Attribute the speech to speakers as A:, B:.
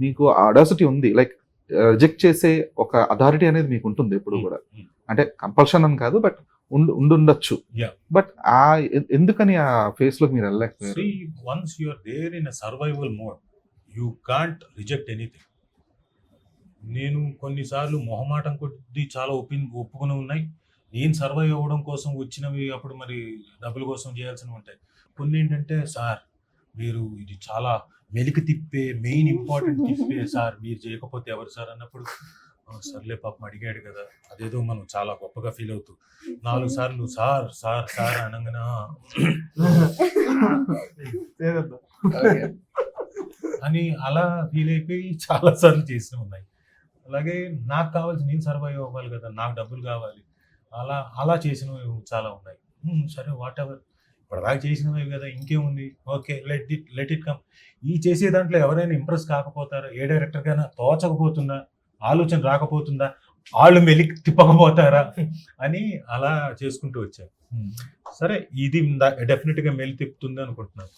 A: మీకు ఆడాసిటీ ఉంది. Like reject చేసే ఒక అథారిటీ అనేది మీకు ఉంటుంది ఎప్పుడు కూడా. అంటే కంపల్షన్ అని కాదు, బట్ ఉండుండొచ్చు.
B: Yeah.
A: బట్ ఎందుకని ఆ ఫేస్ లోకి మీరు వెళ్ళలేకపోయారు?
B: See, once you are there in a survival mode, you can't reject anything. నేను కొన్నిసార్లు మొహమాటం కొద్దీ చాలా ఒప్పుకుని ఉన్నాయి. నేను సర్వైవ్ అవ్వడం కోసం వచ్చినవి అప్పుడు మరి డబ్బుల కోసం చేయాల్సినవి ఉంటాయి. కొన్ని ఏంటంటే, సార్ మీరు ఇది చాలా మెలికి తిప్పే మెయిన్ ఇంపార్టెంట్ తిప్పే సార్, మీరు చేయకపోతే ఎవరు సార్ అన్నప్పుడు, సర్లే పాపం అడిగాడు కదా, అదేదో మనం చాలా గొప్పగా ఫీల్ అవుతూ 4 సార్లు సార్ సార్ సార్ అనగానే అని అలా ఫీల్ అయిపోయి చాలా సార్లు చేసినవి ఉన్నాయి. అలాగే నాకు కావాల్సి నేను సర్వైవ్ అవ్వాలి కదా, నాకు డబ్బులు కావాలి, అలా అలా చేసినవి చాలా ఉన్నాయి. సరే వాట్ ఎవర్, ఇప్పటిదాకా చేసినవి కదా, ఇంకేముంది, ఓకే లెట్ ఇట్ కమ్. ఈ చేసే దాంట్లో ఎవరైనా ఇంప్రెస్ కాకపోతారా, ఏ డైరెక్టర్కైనా తోచకపోతుందా, ఆలోచన రాకపోతుందా, వాళ్ళు మెలికి తిప్పకపోతారా అని అలా చేసుకుంటూ వచ్చారు. సరే ఇది డెఫినెట్గా మెలి తిప్పుతుంది అనుకుంటున్నాను.